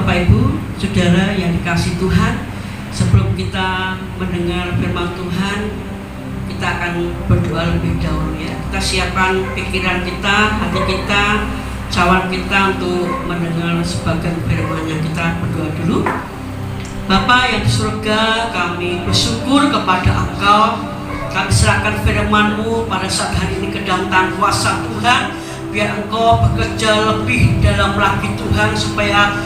Bapak Ibu, Saudara yang dikasihi Tuhan, sebelum kita mendengar firman Tuhan, kita akan berdoa lebih dahulu ya. Kita siapkan pikiran kita, hati kita, cawan kita untuk mendengar sebagian firman-Nya. Kita berdoa dulu. Bapa yang di surga, kami bersyukur kepada Engkau. Kami serahkan firman-Mu pada saat hari ini ke dalam tangan kuasa Tuhan. Biar Engkau bekerja lebih dalam lagi Tuhan, supaya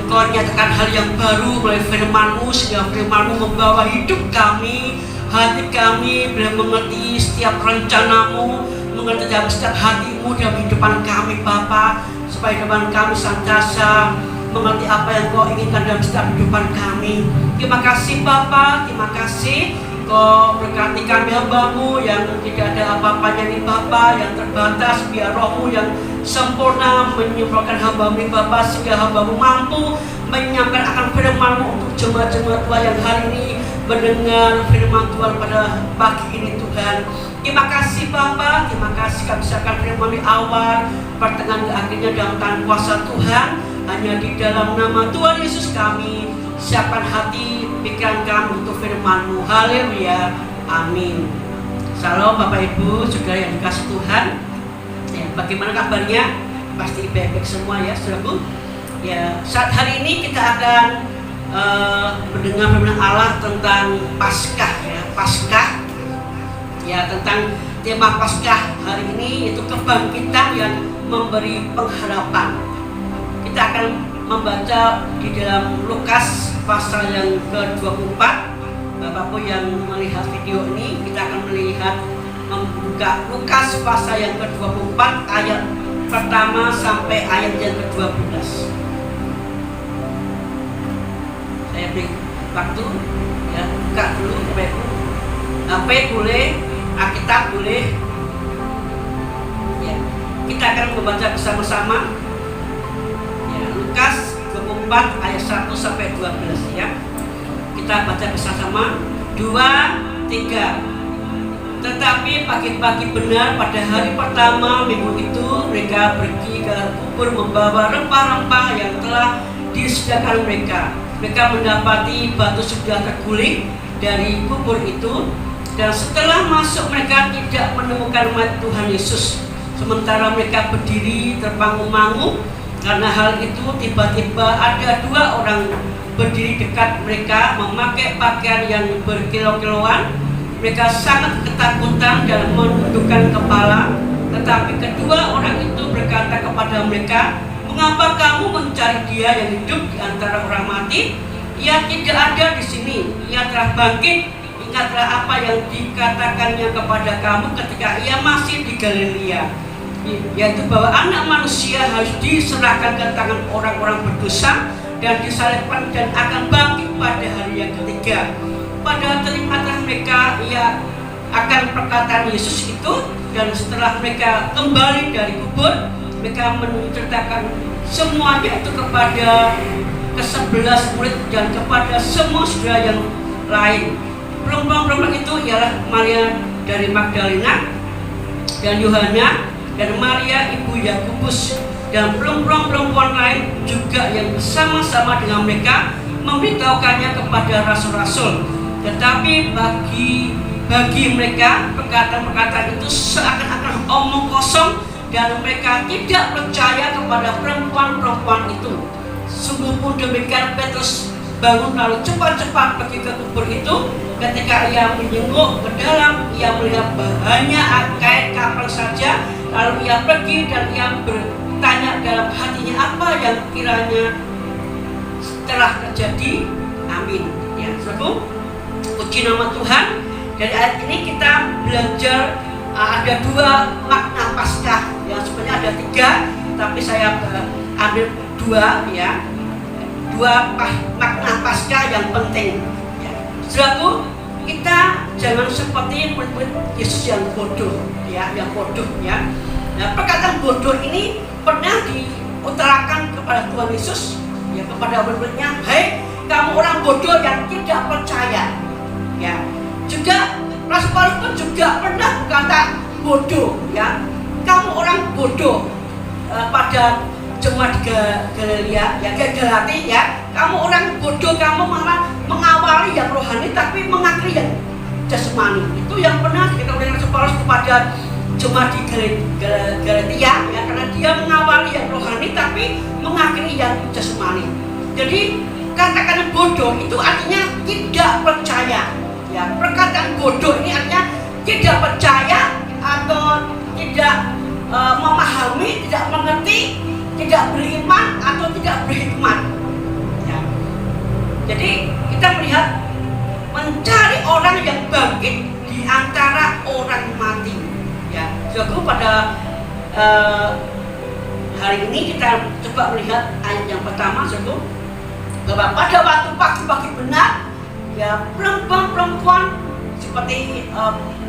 Engkau nyatakan hal yang baru melalui firman-Mu, sehingga firman-Mu membawa hidup kami, hati kami, biar mengerti setiap rencana-Mu, mengerti dalam setiap hati-Mu dalam kehidupan kami Bapa, supaya kehidupan kami senantiasa mengerti apa yang Engkau inginkan dalam setiap kehidupan kami. Terima kasih Bapa, terima kasih Kau berkati kami hamba-Mu yang tidak ada apa-apanya nih Bapa, yang terbatas. Biar Roh-Mu yang sempurna menyembuhkan hamba-Mu Bapa, sehingga hamba-Mu mampu menyampaikan akan firman-Mu untuk jemaat-jemaat Tuhan yang hari ini mendengar firman Tuhan pada pagi ini Tuhan. Terima kasih Bapa, terima kasih kami serahkan firman di awal, pertengahan ke akhirnya dalam tangan kuasa Tuhan. Hanya di dalam nama Tuhan Yesus kami siapkan hati, pikiran kami untuk firman-Mu. Haleluya, amin. Salam Bapak Ibu, Saudara yang dikasihi Tuhan ya, bagaimana kabarnya? Pasti baik-baik semua ya saudaraku ya. Saat hari ini kita akan mendengar firman Allah tentang Paskah ya. Paskah ya, tentang tema Paskah hari ini, itu kebangkitan yang memberi pengharapan. Kita akan membaca di dalam Lukas pasal yang ke-24. Bapak-Ibu yang melihat video ini, kita akan melihat membuka Lukas pasal yang ke-24 ayat pertama sampai ayat yang ke-12. Saya beri waktu ya, buka dulu Bapak-Ibu. HP boleh, Alkitab boleh ya. Kita akan membaca bersama-sama Lukas 24 ayat 1 sampai 12 ya. Kita baca bersama-sama 2, 3. Tetapi pagi-pagi benar pada hari pertama minggu itu, mereka pergi ke kubur membawa rempah-rempah yang telah disediakan mereka. Mereka mendapati batu sudah terguling dari kubur itu, dan setelah masuk mereka tidak menemukan mayat Tuhan Yesus. Sementara mereka berdiri termangu-mangu karena hal itu, tiba-tiba ada 2 orang berdiri dekat mereka memakai pakaian yang berkilau-kilauan. Mereka sangat ketakutan dan menundukkan kepala. Tetapi kedua orang itu berkata kepada mereka, "Mengapa kamu mencari Dia yang hidup di antara orang mati? Ia tidak ada di sini. Ia telah bangkit. Ingatlah apa yang dikatakannya kepada kamu ketika Ia masih di Galilea, yaitu bahwa anak manusia harus diserahkan ke tangan orang-orang berdosa dan disalibkan dan akan bangkit pada hari yang ketiga." Pada terimalah mereka ia akan perkataan Yesus itu, dan setelah mereka kembali dari kubur, mereka menceritakan semuanya itu kepada ke-11 murid dan kepada semua saudara yang lain. Perempuan-perempuan itu ialah Maria dari Magdalena dan Yohana dan Maria ibu Yakobus, dan perempuan-perempuan lain juga yang bersama-sama dengan mereka memberitahukannya kepada rasul-rasul. Tetapi bagi mereka perkataan-perkataan itu seakan-akan omong kosong, dan mereka tidak percaya kepada perempuan-perempuan itu. Sungguh pun demikian, Petrus bangun lalu cepat-cepat pergi ke kubur itu. Ketika ia menyenguk ke dalam, ia melihat banyak kain kafan saja. Lalu ia pergi dan ia bertanya dalam hatinya apa yang kiranya telah terjadi. Amin ya saudaraku, puji nama Tuhan. Dari ayat ini kita belajar ada 2 makna Paskah yang sebenarnya ada 3, tapi saya ambil 2 ya. 2 makna Paskah yang penting ya. Saudaraku, kita jangan seperti murid-murid Yesus yang bodoh ya, yang bodoh ya. Nah, perkataan bodoh ini pernah diutarakan kepada Tuhan Yesus ya, kepada murid-muridnya, "Hai kamu orang bodoh yang tidak percaya." Ya. Juga Rasul Paulus pun juga pernah berkata bodoh ya. Kamu orang bodoh pada jemaat di Galilea, ya Galati, ya kamu orang bodoh, kamu malah mengawali yang rohani tapi mengakhiri yang jasmani. Itu yang pernah kita dengar Paulus kepada jemaat di Galatia, ya karena dia mengawali yang rohani tapi mengakhiri yang jasmani. Jadi kata-kata bodoh itu artinya tidak percaya. Ya, perkataan bodoh ini artinya tidak percaya atau tidak memahami, tidak mengerti, tidak beriman atau tidak berhikmat. Ya. Jadi kita melihat mencari orang yang bangkit di antara orang mati. Ya, jadi pada hari ini kita coba melihat ayat yang pertama, saudara, bahwa pada waktu pagi-pagi benar, ya perempuan-perempuan seperti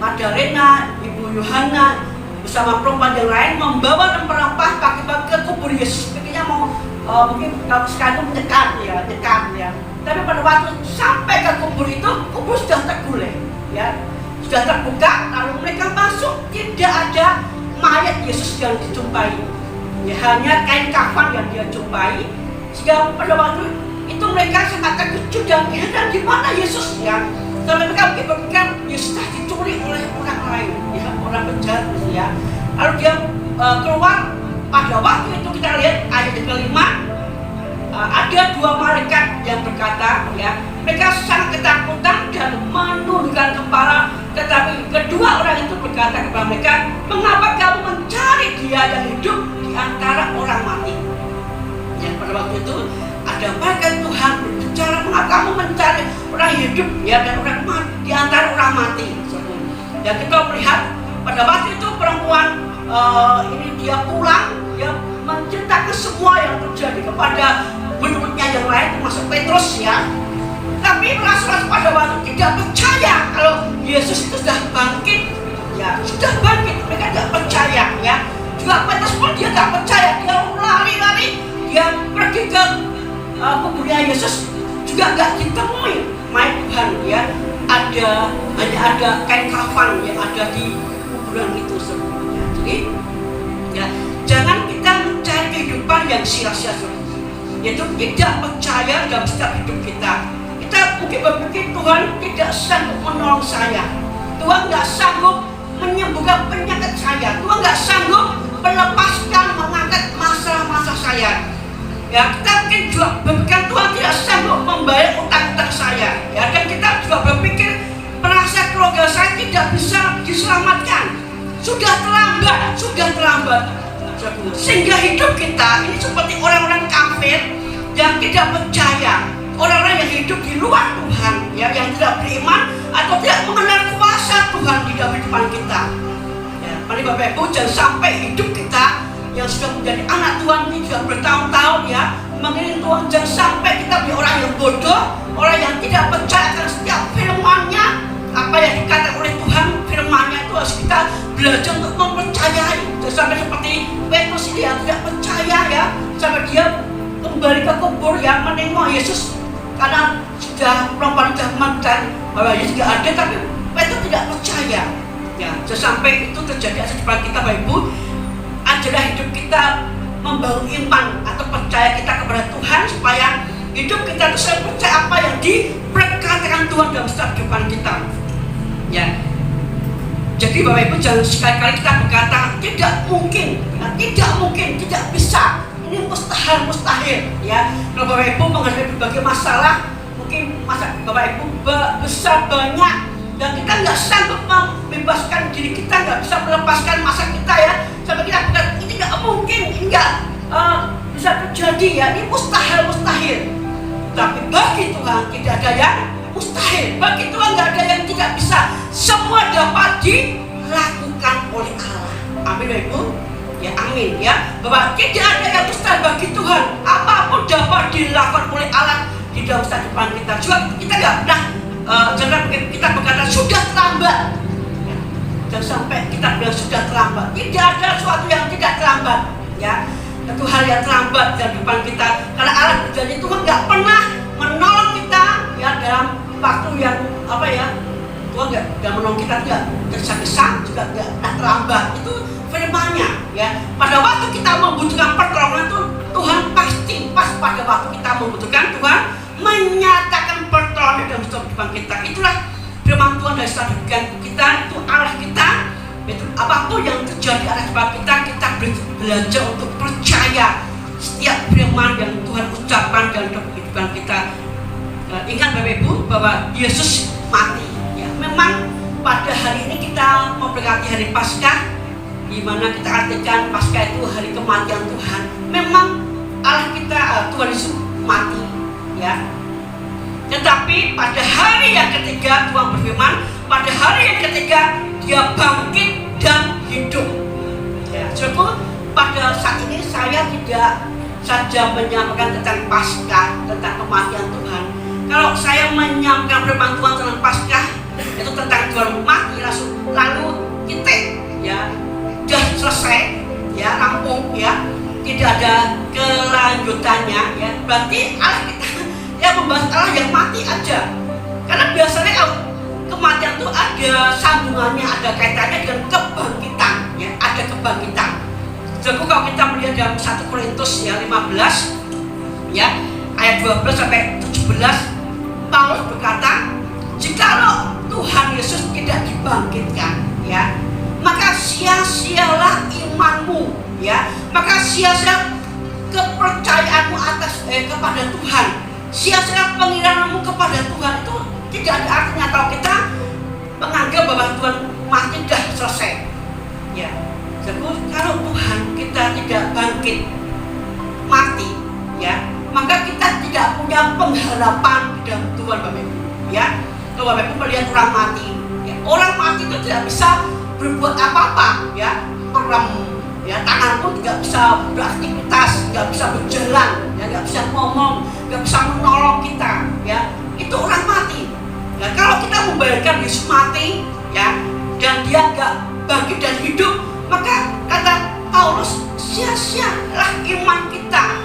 Magdalena, Ibu Yohana bersama perempuan yang lain membawa rempah-rempah pagi-pagi ke kubur Yesus. Pikirnya mau mungkin kalau sekarang menyekat ya. Tapi pada waktu sampai ke kubur itu, kubur sudah tergulai, ya sudah terbuka. Lalu mereka masuk, tidak ada mayat Yesus yang dijumpai, ya hanya kain kafan yang dia jumpai. Sehingga pada waktu itu mereka sangat terkejut dan heran, di mana Yesus, ya. Sampai mereka berpikir Yesus telah diculik oleh orang lain, ya, orang penjahat, ya. Lalu dia keluar. Pada waktu itu kita lihat ayat yang kelima, ada dua malaikat yang berkata, ya, mereka sangat ketakutan dan menundukkan kepala. Tetapi kedua orang itu berkata kepada mereka, mengapa kamu mencari Dia yang hidup di antara orang mati? Ya, pada waktu itu ada malaikat Tuhan berbicara, mengapa kamu mencari orang hidup, ya, dan orang mati di antara orang mati? Dan kita melihat pada waktu itu perempuan ini dia pulang, dia menceritakan semua yang terjadi kepada menurutnya yang lain, termasuk Petrus, ya. Tapi rasul-rasul pada waktu tidak percaya kalau Yesus itu sudah bangkit, ya sudah bangkit, mereka tidak percaya, ya. Juga Petrus pun dia tidak percaya, dia lari-lari, dia pergi ke kuburnya Yesus, juga nggak ditemui mayat Tuhan, ya. Hanya ada kain kafan yang ada di kuburan itu sebelumnya. Jadi, ya jangan kita mencari kehidupan yang sia-sia, yaitu tidak percaya dalam setiap hidup kita. Kita mungkin berpikir Tuhan tidak sanggup menolong saya, Tuhan nggak sanggup menyembuhkan penyakit saya, Tuhan nggak sanggup melepaskan, mengangkat masalah-masalah saya. Ya, kita mungkin juga berpikir Tuhan tidak sanggup membayar utang-utang saya, ya, dan kita juga berpikir merasa keluarga saya tidak bisa diselamatkan, sudah terlambat, sehingga hidup kita ini seperti orang-orang kafir yang tidak percaya, orang-orang yang hidup di luar Tuhan, ya, yang tidak beriman atau tidak mengenal kuasa Tuhan di dalam kehidupan kita. Ya, mari Bapak Ibu, jangan sampai hidup kita yang sudah menjadi anak Tuhan ini sudah bertahun-tahun, ya, mengiring Tuhan, jangan sampai kita menjadi orang yang bodoh, orang yang tidak percaya akan setiap firman-Nya, apa yang dikatakan oleh Tuhan, firman-Nya itu harus kita belajar untuk mempercayai. Jangan sampai seperti Petrus ini yang tidak percaya, ya, sampai dia kembali ke kubur, yang menengok Yesus karena perempuan sudah mengatakan bahwa Yesus tidak ada, tapi Petrus tidak percaya, ya. Jangan sampai itu terjadi di depan kita, Bapak Ibu. Ajarlah hidup kita membangun iman atau percaya kita kepada Tuhan, supaya hidup kita itu selalu percaya apa yang diperkatakan Tuhan dalam setiap kehidupan kita, ya. Jadi Bapak Ibu, jangan sekali-kali kita berkata tidak mungkin, tidak bisa, ini mustahil, ya. Kalau Bapak Ibu menghadapi berbagai masalah, mungkin Bapak Ibu besar banyak, dan kita nggak sanggup membebaskan diri kita, nggak bisa melepaskan masa kita, ya, sampai kita bilang ini nggak mungkin, ini nggak bisa terjadi, ya, ini mustahil. Tapi bagi Tuhan tidak ada yang mustahil, bagi Tuhan nggak ada yang tidak bisa, semua dapat dilakukan oleh Allah. Amin, Bapak Ibu, ya, amin, ya, bahwa tidak ada yang mustahil bagi Tuhan, apapun dapat dilakukan oleh Allah di dalam kehidupan kita. Juga kita nggak pernah jangan kita berkata sudah terlambat, ya. Jangan sampai kita bilang sudah terlambat. Tidak ada sesuatu yang tidak terlambat, ya. Itu hal yang terlambat dalam depan kita, karena Allah berjanji Tuhan nggak pernah menolong kita, ya, dalam waktu yang Tuhan nggak menolong kita, tidak tergesa-gesa, juga nggak terlambat. Itu firman-Nya, ya. Pada waktu kita membutuhkan pertolongan itu, Tuhan pasti pas pada waktu kita membutuhkan, Tuhan menyatakan pertolongan dalam kehidupan kita. Itulah firman Tuhan dari strategi kita, itu Allah kita. Itu apapun yang terjadi atas kita belajar untuk percaya setiap firman yang Tuhan ucapkan dalam kehidupan kita. Ingat Bapak Ibu bahwa Yesus mati. Ya, memang pada hari ini kita memperingati hari Paskah, di mana kita artikan Paskah itu hari kematian Tuhan. Memang Allah kita, Tuhan Yesus mati, ya. Tetapi pada hari yang ketiga Tuhan berfirman, pada hari yang ketiga Dia bangkit dan hidup. Ya, saudaraku, pada saat ini saya tidak saja menyampaikan tentang Paskah, tentang kematian Tuhan. Kalau saya menyampaikan firman Tuhan tentang Paskah, itu tentang Tuhan mati lalu titik, ya, sudah selesai, ya, rampung, ya, tidak ada kelanjutannya, ya. Berarti Allah kita ya membahas Allah yang mati aja. Karena biasanya kalau kematian itu ada sambungannya, ada kaitannya dengan kebangkitan, ya, ada kebangkitan. Jadi kalau kita melihat dalam 1 Korintus ya 15, ya, ayat 12 sampai 17, Paulus berkata, jikalau Tuhan Yesus tidak dibangkitkan, ya, maka sia-sialah imanmu, ya, maka sia-sia kepercayaanmu kepada Tuhan, sia-sia pengiraanmu kepada Tuhan. Itu tidak ada artinya kalau kita menganggap bahwa Tuhan mati sudah selesai, ya. Jadi kalau Tuhan kita tidak bangkit, mati, ya, maka kita tidak punya pengharapan di dalam Tuhan, Bapak Ibu, ya. Kalau Bapak Ibu melihat orang mati, ya, orang mati itu tidak bisa berbuat apa-apa, ya, merem, ya, tangan pun tidak bisa beraktivitas, tidak bisa berjalan, ya, tidak bisa ngomong, tidak bisa menolong kita, ya. Itu orang mati. Nah, kalau kita membayangkan Yesus mati, ya, dan Dia nggak bangkit dan hidup, maka kata Paulus, sia-sialah iman kita.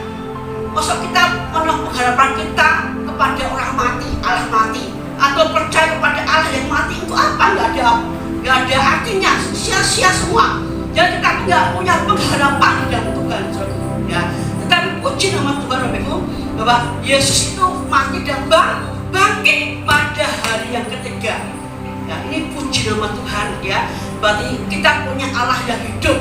Maksud kita menaruh pengharapan kita kepada orang mati, Allah mati, atau percaya kepada Allah yang mati, itu apa? Nggak ada artinya, sia-sia semua. Jadi kita nggak punya pengharapan dalam Tuhan, ya. Tetapi puji nama Tuhan, Bapak Ibu, bahwa Yesus itu mati dan bangkit pada hari yang ketiga. Ya, ini puji nama Tuhan, ya. Berarti kita punya Allah yang hidup,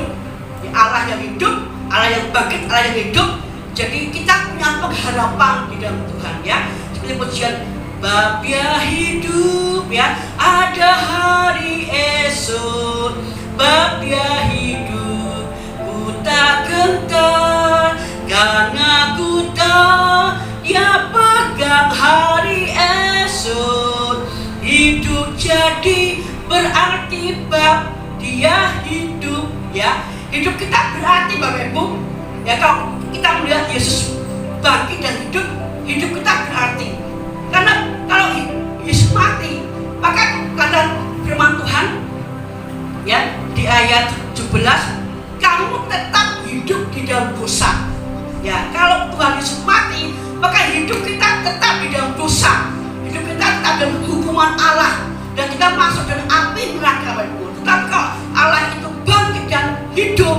ya, Allah yang hidup, Allah yang bangkit, Allah yang hidup. Jadi kita punya pengharapan di dalam Tuhan, ya. Seperti pujian bab ya hidup, ya, ada hari esok. Bab ya hidup, ku tak gentar, karena ku tahu Dia pegang hari esok. Hidup jadi berarti bab Dia hidup, ya. Hidup kita berarti, Bapak Ibu, ya. Kalau kita melihat Yesus bangkit dan hidup, hidup kita berarti. Karena kalau Yesus mati, maka kata firman Tuhan, ya, di ayat 17, kamu tetap hidup di dalam dosa. Ya, kalau Tuhan Yesus mati, maka hidup kita tetap di dalam dosa. Hidup kita tetap dalam hukuman Allah, dan kita masuk dalam api neraka, Bapak Ibu. Tetapi kalau Allah itu bangkit dan hidup,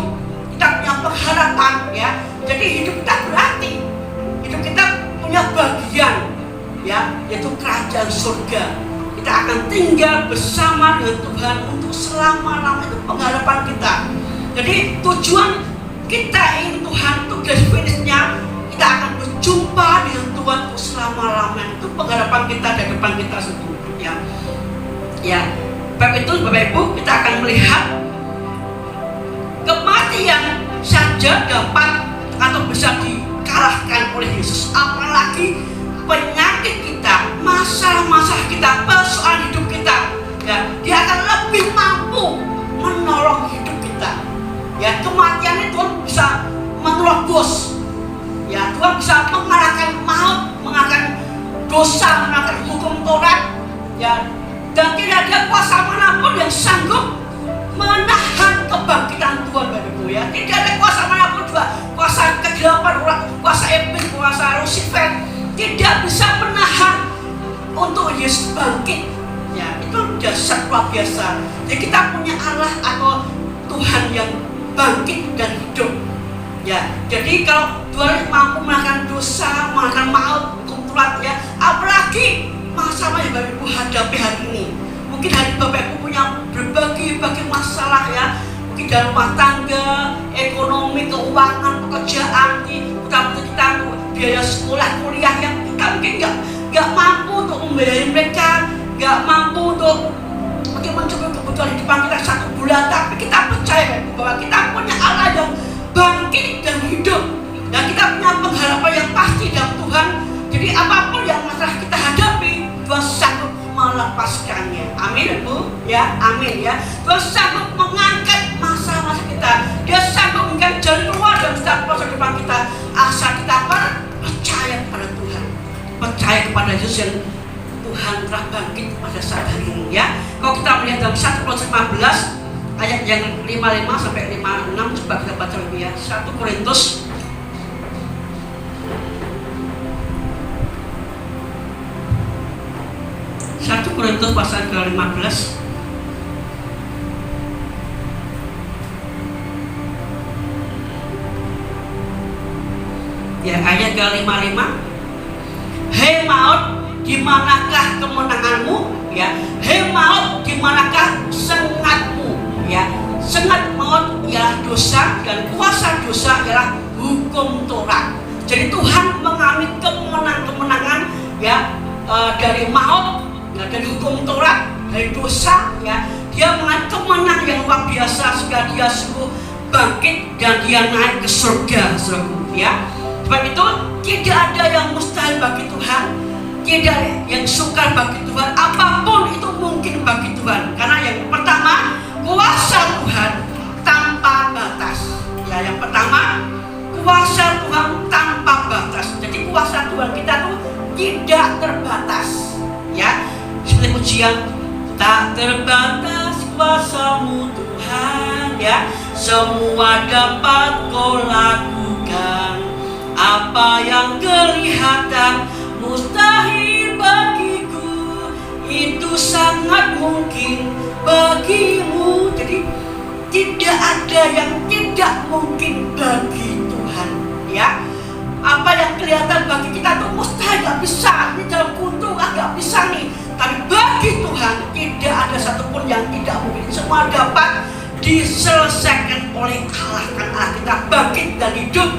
kita punya pengharapan, ya. Jadi hidup kita berarti, hidup kita punya bagian, ya, yaitu kerajaan surga. Kita akan tinggal bersama dengan Tuhan untuk selama-lamanya. Itu pengharapan kita. Jadi tujuan kita ini Tuhan, tugas finishnya kita akan berjumpa dengan Tuhan untuk selama-lamanya. Itu pengharapan kita di depan kita sesungguhnya. Ya, baik itu Bapak Ibu, kita akan melihat kematian saja dapat atau bisa dikalahkan oleh Yesus. Apalagi penyakit kita, masalah-masalah kita, persoalan hidup kita, ya, Dia akan lebih mampu menolong hidup kita. Ya, kematian itu bisa menerobos. Ya, Tuhan bisa mengalahkan maut, mengalahkan dosa, mengalahkan hukum Taurat. Ya, dan tidak ada kuasa manapun yang sanggup menahan kebangkitan Tuhan, Bapak Ibu, ya. Tidak ada kuasa manapun juga, kuasa kegelapan, kuasa iblis, kuasa Lucifer, tidak bisa menahan untuk Yesus bangkit. Ya, itu dasar luar biasa. Jadi kita punya Allah atau Tuhan yang bangkit dan hidup. Ya, jadi kalau Tuhan mampu mengalahkan dosa, mengalahkan maut, hukum Taurat ya, apalagi masalah yang Bapak Ibu hadapi hari ini. Mungkin hari Bapak Ibu punya berbagai masalah ya, mungkin dalam rumah tangga, ekonomi, keuangan, pekerjaan, kita biaya sekolah, kuliah yang kita mungkin nggak mampu untuk membiayai mereka, nggak mampu untuk mungkin mencukupi kebutuhan hidup kita 1 bulan, tapi kita percaya bahwa kita punya Allah yang bangkit dan hidup, dan kita punya pengharapan yang pasti dalam Tuhan. Jadi apapun yang masalah kita hadapi, Tuhan sanggup melepaskannya. Amin Bu, ya, amin ya. Tuhan sanggup mengangkat masalah-masalah kita. Dia sanggup memberikan jalan keluar dalam setiap proses depan kita. Asal kita percaya kepada Tuhan, percaya kepada Yesus yang Tuhan telah bangkit pada saat hari ini ya. Kalau kita melihat dalam 1 Korintus 15 ayat yang 55 sampai 56, coba kita baca dulu ya. 1 Korintus 1 Korintus pasal ke-15 ya, ayat ke-55. Hei maut, di manakah kemenanganmu? Ya, hei maut, di manakah sengatmu? Ya, sengat maut ialah dosa, dan kuasa dosa ialah hukum Taurat. Jadi Tuhan mengalami kemenangan ya, dari maut, ya, dari hukum Taurat, dari dosa ya. Dia mengalami kemenangan yang luar biasa sehingga dia sungguh bangkit dan dia naik ke surga, saudaraku ya. Sebab itu tidak ada yang mustahil bagi Tuhan, tidak ada yang sukar bagi Tuhan, apapun itu mungkin bagi Tuhan. Karena yang pertama, kuasa Tuhan tanpa batas. Ya, yang pertama, kuasa Tuhan tanpa batas. Jadi kuasa Tuhan kita tuh tidak terbatas. Ya, seperti pujian, tak terbatas kuasa-Mu Tuhan. Ya, semua dapat Kau lakukan. Apa yang kelihatan mustahil bagiku, itu sangat mungkin bagimu. Jadi tidak ada yang tidak mungkin bagi Tuhan ya. Apa yang kelihatan bagi kita itu mustahil, gak bisa, ini dalam kutu gak bisa nih. Tapi bagi Tuhan tidak ada satupun yang tidak mungkin. Semua dapat diselesaikan oleh Allah. Karena Allah kita bangkit dan hidup,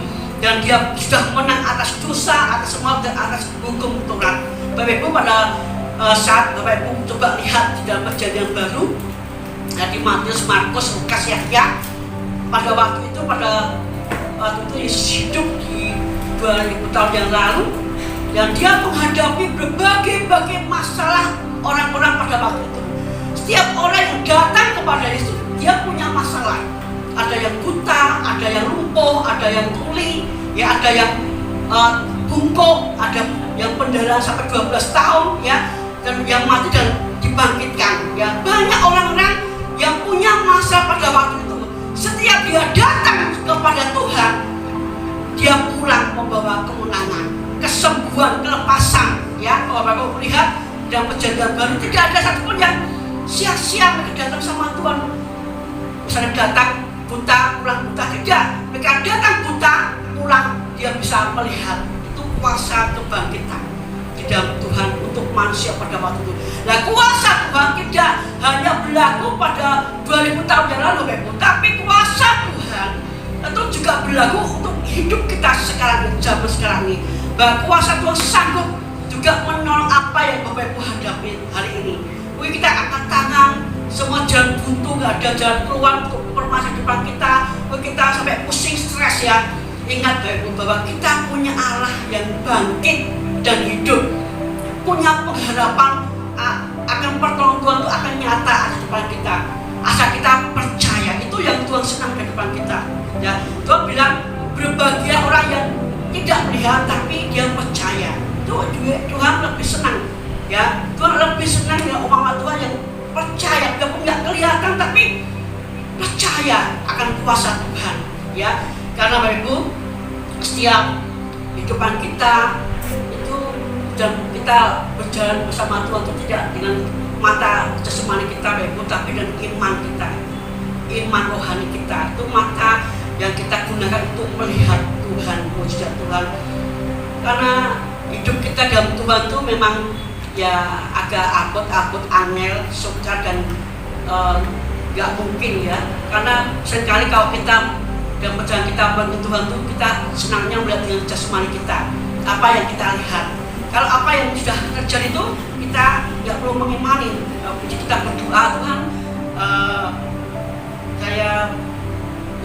dan dia sudah menang atas dosa, atas semua, dan atas hukum Taurat. Bapak Ibu, pada saat Bapak Ibu coba lihat di dalam Perjanjian Baru, di Matius, Markus, Lukas, Yahya, pada waktu itu Yesus hidup di 2000 tahun yang lalu, dan dia menghadapi berbagai masalah orang-orang pada waktu itu. Setiap orang yang datang kepada Yesus, dia punya masalah. Ada yang buta, ada yang lumpuh, ada yang tuli, ya, ada yang bungkuk, ada yang pendarahan sampai 12 tahun, ya, dan yang mati dan dibangkitkan. Ya, banyak orang-orang yang punya masalah pada waktu itu. Setiap dia datang kepada Tuhan, dia pulang membawa kemenangan, kesembuhan, kelepasan. Ya, kalau Bapak melihat dalam Perjanjian Baru tidak ada satupun yang sia-sia mereka datang sama Tuhan. Misalnya datang buta, pulang buta, tidak. Mereka datang buta, pulang dia bisa melihat. Itu kuasa kebangkitan di dalam Tuhan untuk manusia pada waktu itu. Nah, kuasa Tuhan tidak hanya berlaku pada 2000 tahun yang lalu, tapi kuasa Tuhan itu juga berlaku untuk hidup kita sekarang, zaman sekarang ini. Bahwa kuasa Tuhan sanggup juga menolong apa yang Bapak Ibu hadapi hari ini. Mungkin kita angkat tangan, semua jalan buntu, gak ada jalan keluar untuk permasalahan depan kita. Mungkin kita sampai pusing, stres ya. Ingat Bapak Ibu bahwa kita punya Allah yang bangkit dan hidup, punya pengharapan akan pertolongan Tuhan itu akan nyata di depan kita. Asal kita percaya, itu yang Tuhan senang di depan kita. Ya, Tuhan bilang berbahagia orang yang tidak melihat tapi dia percaya. Tuhan lebih senang. Ya, Tuhan lebih senang ya umat Tuhan yang percaya, walaupun nggak kelihatan tapi percaya akan kuasa Tuhan. Ya, karena Bapak Ibu, setiap kehidupan kita itu, dan kita berjalan bersama Tuhan itu tidak dengan mata jasmani kita Bapak Ibu, tapi dengan iman kita, iman rohani kita. Itu mata karena hidup kita dalam Tuhan itu memang ya agak abot-abot, angel, sukar dan nggak mungkin ya, karena seringkali kalau kita dalam perjalanan kita bantu Tuhan itu kita senangnya melihat dengan jasmani kita, apa yang kita lihat. Kalau apa yang sudah terjadi itu kita nggak perlu mengimani. Jadi kita berdoa, Tuhan, saya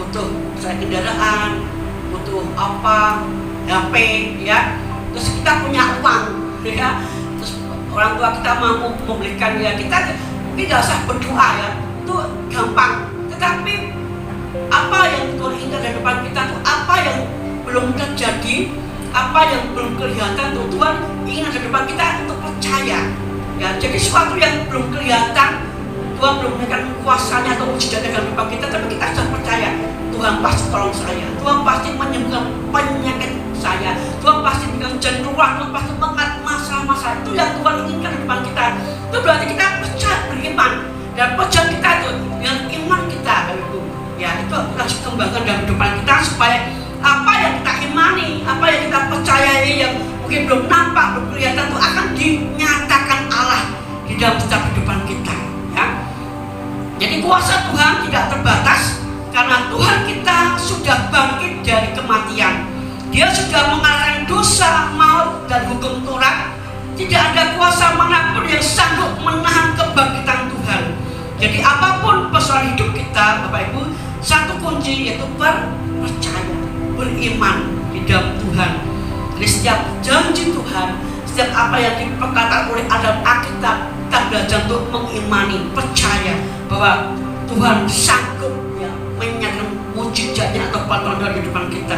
butuh kendaraan, butuh apa, HP ya, terus kita punya uang ya, terus orang tua kita mampu membelikan ya, kita mungkin nggak usah berdoa ya, itu gampang. Tetapi apa yang Tuhan inginkan dari depan kita itu, apa yang belum terjadi, apa yang belum kelihatan tuh Tuhan ingin dari depan kita untuk percaya ya. Jadi sesuatu yang belum kelihatan, Tuhan belum memberikan kuasanya atau mujizatnya dalam depan kita, tapi kita sudah percaya Tuhan pasti tolong saya, Tuhan pasti menyembuhkan penyakit saya, Tuhan pasti memberikan cenderung, Tuhan pasti mengangkat masalah-masalah itu yang Tuhan inginkan di depan kita. Itu berarti kita percaya, beriman, dan percaya kita itu dengan iman kita, ya itu harus kembangkan dalam kehidupan kita supaya apa yang kita imani, apa yang kita percayai yang mungkin belum nampak, belum kelihatan itu akan dinyatakan Allah di dalam setiap kehidupan kita ya. Jadi kuasa Tuhan tidak terbatas karena Tuhan kita sudah bangkit dari kematian. Dia sudah mengalahkan dosa, maut, dan hukum Taurat. Tidak ada kuasa manapun yang sanggup menahan kebangkitan Tuhan. Jadi apapun persoalan hidup kita, Bapak Ibu, satu kunci yaitu percaya, beriman di dalam Tuhan. Jadi setiap janji Tuhan, setiap apa yang diperkatakan oleh dalam Alkitab, kita belajar untuk mengimani, percaya bahwa Tuhan sanggup ya, menyatakan mujizatnya atau pertolongan di depan kita.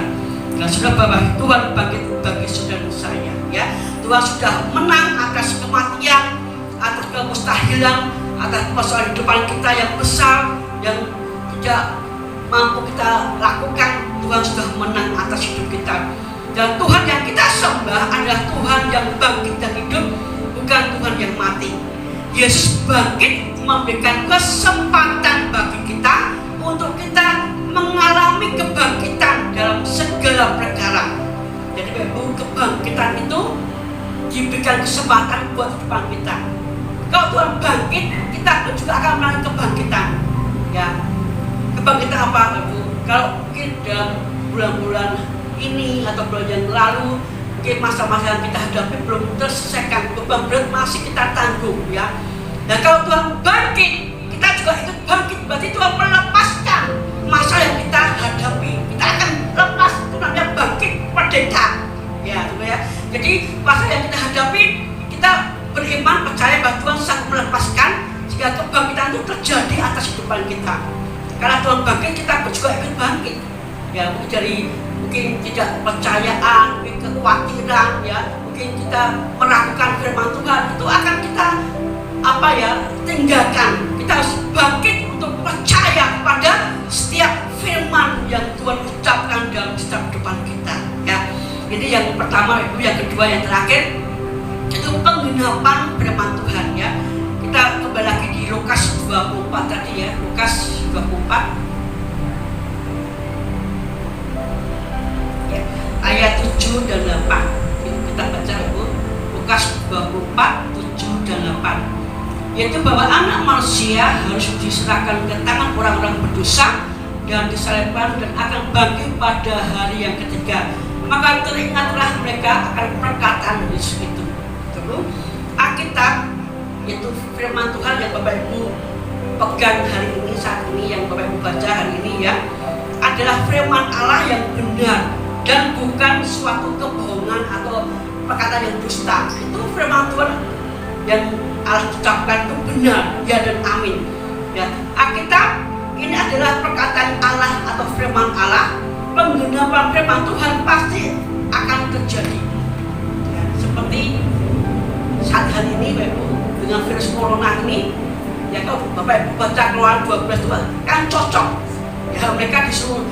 Dan sudah bahwa Tuhan bagi saudara saya ya, Tuhan sudah menang atas kematian, atas kemustahilan, atas persoalan kehidupan kita yang besar yang tidak mampu kita lakukan. Tuhan sudah menang atas hidup kita. Dan Tuhan yang kita sembah adalah Tuhan yang bangkit dan hidup, bukan Tuhan yang mati. Yesus bangkit memberikan kesempatan bagi kita untuk kita mengalami kebangkitan dalam segala perkara. Jadi kebangkitan itu diberikan kesempatan buat depan kita. Kalau Tuhan bangkit, kita pun juga akan mengalami kebangkitan. Ya, kebangkitan apa, Ibu? Kalau mungkin dalam bulan-bulan ini atau bulan yang lalu, mungkin masa-masa yang kita hadapi belum terselesaikan, beban berat masih kita tanggung ya. Dan kalau Tuhan bangkit, kita juga ikut bangkit. Berarti Tuhan melepaskan masa yang kita hadapi. Kita akan lepas, itu namanya bangkit merdeka. Ya, ya. Jadi masa yang kita hadapi, kita beriman, percaya bahwa Tuhan sanggup melepaskan sehingga kebangkitan itu terjadi atas kehidupan kita. Karena Tuhan bangkit, kita pun juga ikut bangkit. Ya, dari mungkin tidak percayaan, mungkin kekhawatiran, ya, mungkin kita meragukan firman Tuhan, itu akan kita tinggalkan. Kita harus bangkit untuk percaya pada setiap firman yang Tuhan ucapkan dalam setiap kehidupan kita. Ya, ini yang pertama, Ibu. Yang kedua, yang terakhir, itu penggenapan firman Tuhan. Ya, kita kembali lagi di Lukas 24 tadi ya, Lukas 24. Ayat 7 dan 8. Kita baca, Ibu. Lukas 24, 7 dan 8. Yaitu bahwa anak manusia harus diserahkan ke tangan orang-orang berdosa dan disalibkan dan akan bangkit pada hari yang ketiga. Maka teringatlah mereka akan perkataan Yesus itu. Alkitab, yaitu firman Tuhan yang Bapak Ibu pegang hari ini, saat ini, yang Bapak Ibu baca hari ini ya, adalah firman Allah yang benar dan bukan suatu kebohongan atau perkataan yang dusta. Itu firman Tuhan yang Allah ucapkan itu benar, ya dan amin. Ya, Alkitab ini adalah perkataan Allah atau firman Allah. Penggenapan firman Tuhan pasti akan terjadi. Ya, seperti saat hari ini, Bapak Ibu, dengan virus corona ini, ya kalau Bapak Ibu baca Keluaran 12 Tuhan kan cocok. Ya, mereka disuruh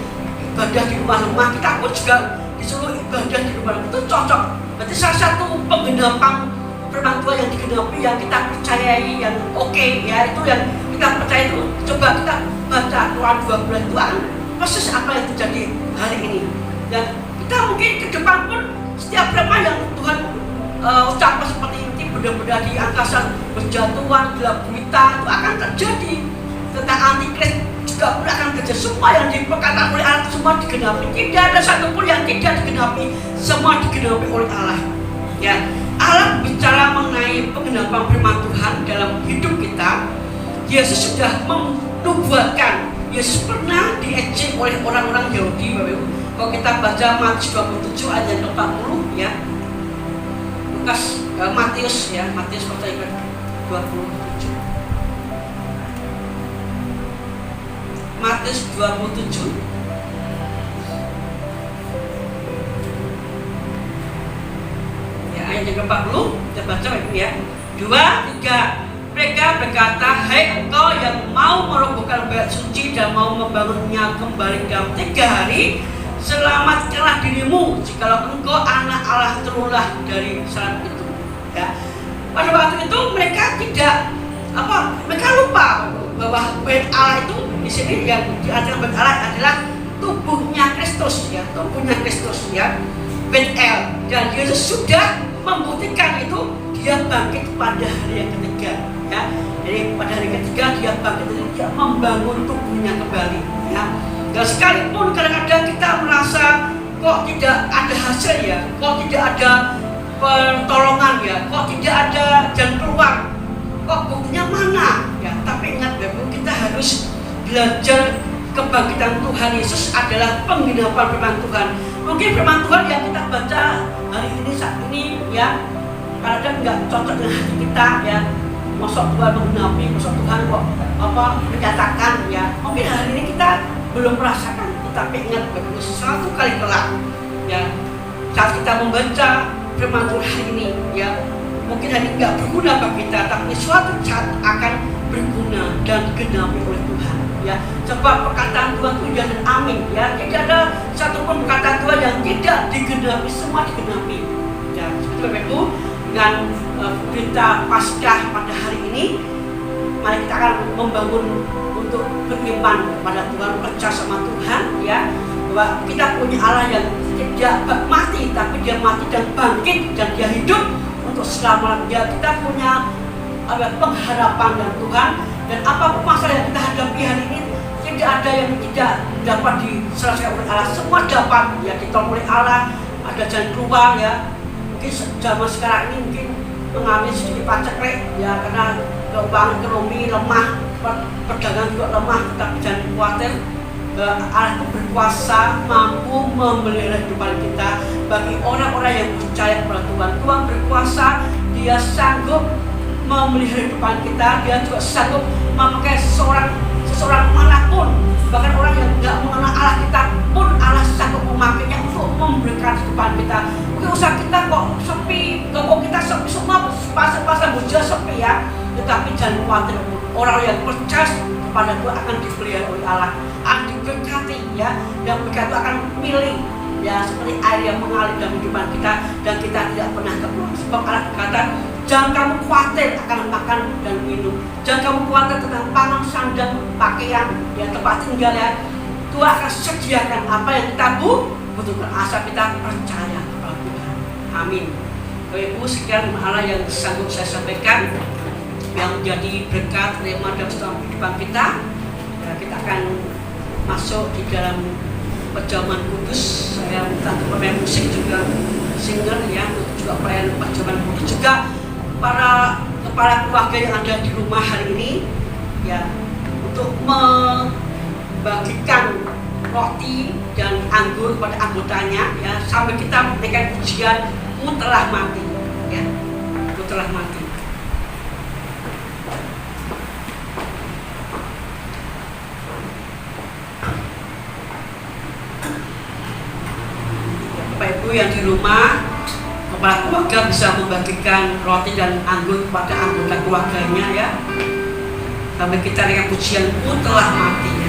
ibadah di rumah-rumah, kita pun juga disuruh ibadah di rumah, itu cocok. Berarti salah satu penggenapan firman Tuhan yang digenapi, yang kita percayai, yang oke, ya itu yang kita percaya itu. Coba kita baca Keluaran 12 Tuhan, persis apa yang terjadi hari ini. Dan kita mungkin ke depan pun Setiap firman yang Tuhan ucapkan seperti ini, benda-benda di angkasa berjatuhan, gelap gulita itu akan terjadi. Tentang antikris juga pun akan terjadi. Semua yang diperkatakan oleh Allah semua digenapi. Tidak ada satupun yang tidak digenapi. Semua digenapi oleh Allah. Ya, Allah bicara mengenai penggenapan firman Tuhan dalam hidup kita. Yesus sudah menubuatkan. Yesus pernah diejek oleh orang-orang Yahudi, Bapak Ibu. Kalau kita baca Matius 27 ayat 40 ya. Matius ya, Matius pasal 27. Matius 27 ya, ayat yang ke-40 kita baca Ibu ya. 2, 3. Mereka berkata, "Hai engkau yang mau merobohkan bait suci dan mau membangunnya kembali dalam 3 hari, selamatkanlah dirimu jikalau engkau anak Allah, turunlah dari salat itu." Ya. Pada waktu itu mereka tidak mereka lupa bahwa bait Allah itu di sini yang diartikan bait Allah adalah tubuhnya Kristus ya, tubuhnya Kristus ya, Betel. Dan Yesus sudah membuktikan itu, dia bangkit pada hari yang ketiga ya. Jadi pada hari ketiga dia bangkit itu, dia membangun tubuhnya kembali ya. Dan sekalipun kadang-kadang kita merasa kok tidak ada hasil ya, kok tidak ada pertolongan ya, kok tidak ada jalan keluar, kok buktinya mana ya. Tapi ingat Bapak, kita harus belajar kebangkitan Tuhan Yesus adalah penggenapan firman Tuhan. Mungkin firman Tuhan yang kita baca hari ini saat ini ya, kadang nggak cocok dengan hati kita ya. Masuk Tuhan menggenapi, masuk Tuhan kok menyatakan ya. Mungkin hari ini kita belum merasakan, tetapi ingat Bapak, suatu kali kelak ya, saat kita membaca firman Tuhan hari ini ya, mungkin hari ini nggak berguna bagi kita, tapi suatu saat akan berguna dan digenapi oleh Tuhan ya. Sebab perkataan Tuhan itu ya dan amin ya. Tidak ada satupun perkataan Tuhan yang tidak digenapi, semua digenapi ya. Seperti itu dengan berita Paskah pada hari ini, mari kita akan membangun untuk beriman kepada Tuhan, percaya sama Tuhan ya, bahwa kita punya Allah yang tidak mati, tapi dia mati dan bangkit dan dia hidup untuk selama-lamanya. Kita punya pengharapan dan Tuhan, dan apapun masalah yang kita hadapi hari ini, tidak ada yang tidak dapat diselesaikan oleh Allah. Semua dapat ya, ditolong oleh Allah, ada jalan keluar ya. Mungkin zaman sekarang ini mungkin mengalami sedikit paceklik ya, karena keuangan ekonomi lemah, perdagangan juga lemah, tetapi jangan khawatir. Allah itu berkuasa, mampu memelihara kehidupan kita. Bagi orang-orang yang percaya kepada Tuhan, Tuhan berkuasa, dia sanggup memelihara kehidupan kita. Dia juga sanggup memakai seseorang manapun, bahkan orang yang tidak mengenal Allah kita pun Allah sanggup memakainya untuk memberikan kehidupan kita. Mungkin usaha kita kok sepi, toko kita sepi, semua pasar buja sepi ya, tetapi jangan khawatir, orang yang percaya kepada Tuhan akan dipelihara oleh Allah, akan diberkati ya, yang berkat akan milih ya, seperti air yang mengalir dalam kehidupan kita, dan kita tidak pernah kekurangan. Sebab Allah berkata, jangan kamu khawatir akan makan dan minum, jangan kamu khawatir tentang pangan, sandang, pakaian, ya, tempat tinggal ya. Tuhan akan sediakan apa yang kita butuhkan, asal kita percaya kepada Tuhan. Amin. Bapak Ibu, sekian Allah yang sanggup saya sampaikan, yang menjadi berkat rema dan kehidupan kita. Ya, kita akan masuk di dalam perjamuan kudus. Saya minta pemain musik juga, singer ya, juga pelayan perjamuan kudus, juga para kepala keluarga yang ada di rumah hari ini ya, untuk membagikan roti dan anggur kepada anggotanya ya, sampai kita memberikan pujian, "Mu telah mati," ya, "Mu telah mati." Bapak Ibu yang di rumah, kepala keluarga bisa membagikan roti dan anggur kepada anggota keluarganya ya, sampai kita dengan pujian, "Mu telah mati," ya.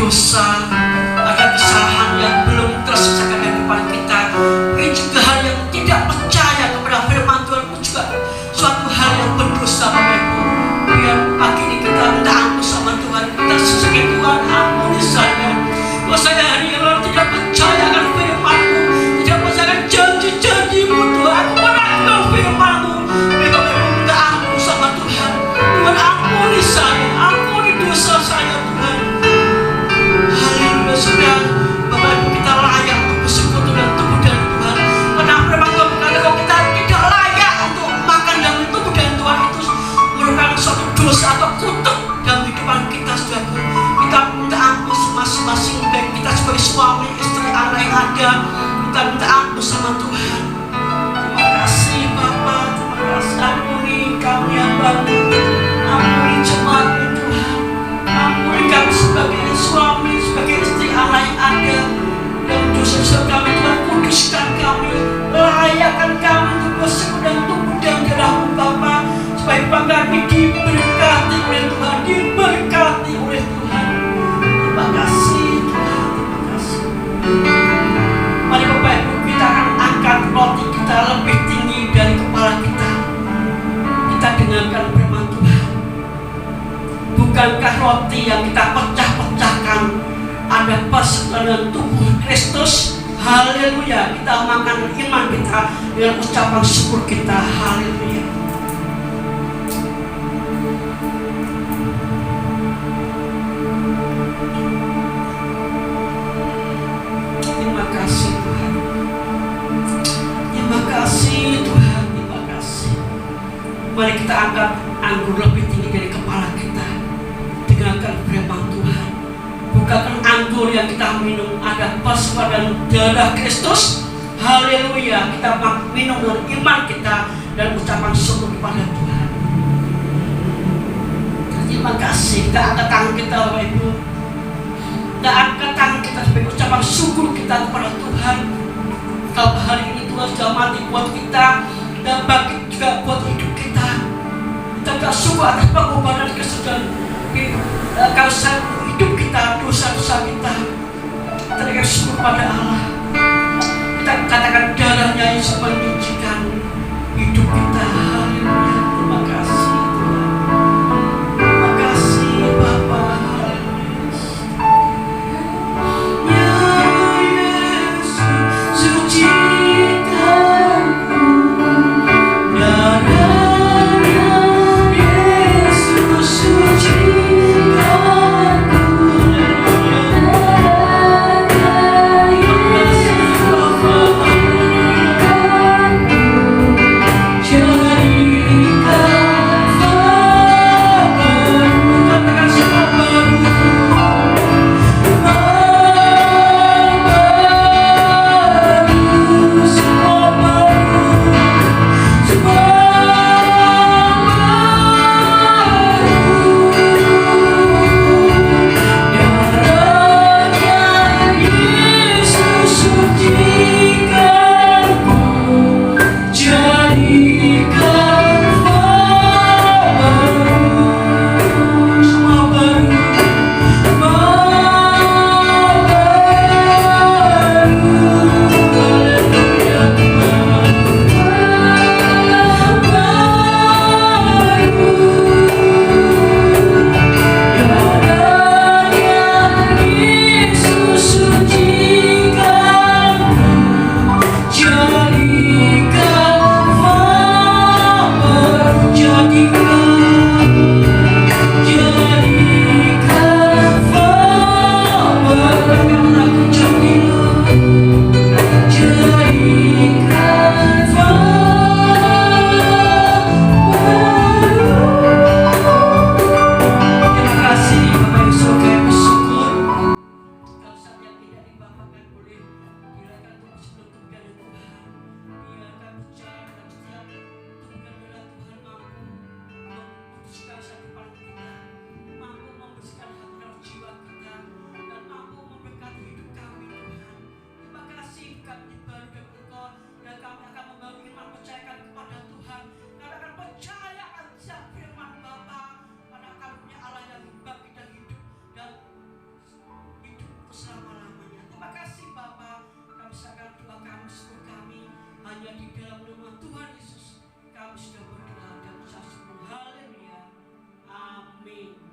dosa, ada kesalahan yang belum terselesaikan di depan kita. Mungkin juga hal yang tidak percaya kepada firman Tuhan juga suatu hal yang berdosa, Bapak Ibu. Biar pagi ini kita minta ampun sama Tuhan, kita sesuai Tuhan, ampuni saya. Kalau saya hari ini tidak percaya akan firman-Mu, tidak percaya akan janji-janji-Mu, Tuhan, aku menanggung firman-Mu. Bapak Ibu minta ampun sama Tuhan. Tuhan, ampuni saya, ampuni dosa saya, Tuhan. Haleluya, sudah Bapak Ibu, kita layak untuk bersekutu dan tubuh dan Tuhan. Karena firman Tuhan berkata kalau kita tidak layak untuk makan dan tubuh dan Tuhan, itu merupakan suatu dosa atau kutuk dalam kehidupan kita, saudaraku. Kita minta ampun masing-masing, baik kita sebagai suami, istri, anak yang ada. Kita minta ampun sama Tuhan. Terima kasih Bapa, terima kasih. Ampuni kami yang baru, ampuni jemaat-Mu Tuhan, ampuni kami sebagai suami, sebagai istri, anak yang ada. Dan dosa-dosa kami Tuhan, kuduskan kami, layakkan kami untuk bersekutu dan tubuh dan darah-Mu Bapa, supaya kami diberkati oleh Tuhan, diberkati oleh Tuhan. Terima kasih Tuhan, terima kasih. Mari Bapak Ibu, kita akan angkat roti kita lebih tinggi dari kepala kita. Kita dengarkan firman Tuhan. Bukankah roti yang kita pecah-pecahkan ada persekutuan tubuh Kristus? Haleluya. Kita makan iman kita dengan ucapan syukur kita. Haleluya. Terima kasih Tuhan. Terima kasih Tuhan. Terima kasih. Mari kita angkat anggur lebih tinggi dari kepala kita. Dengarkan firman Tuhan. Bukankah anggur yang kita minum ada persekutuan darah Kristus? Haleluya. Kita minum dengan iman kita dan ucapan syukur kepada Tuhan. Terima kasih. Kita angkat tangan kita, Bapak Ibu. Kita angkat tangan kita sebagai ucapan syukur kita kepada Tuhan. Kalau hari ini Tuhan sudah mati buat kita dan bangkit juga buat hidup kita. Kita bersyukur atas pengorbanan kesudahan kausa hidup kita, dosa-dosa kita. Kita dengan syukur pada Allah. Kita katakan darahnya Yesus menyucikan hidup kita. Haleluya. Terima kasih Tuhan. Terima kasih Bapa. Yesus dalam nama Tuhan Yesus kami sudah berdoa dan ucap syukur. Haleluya. Amin.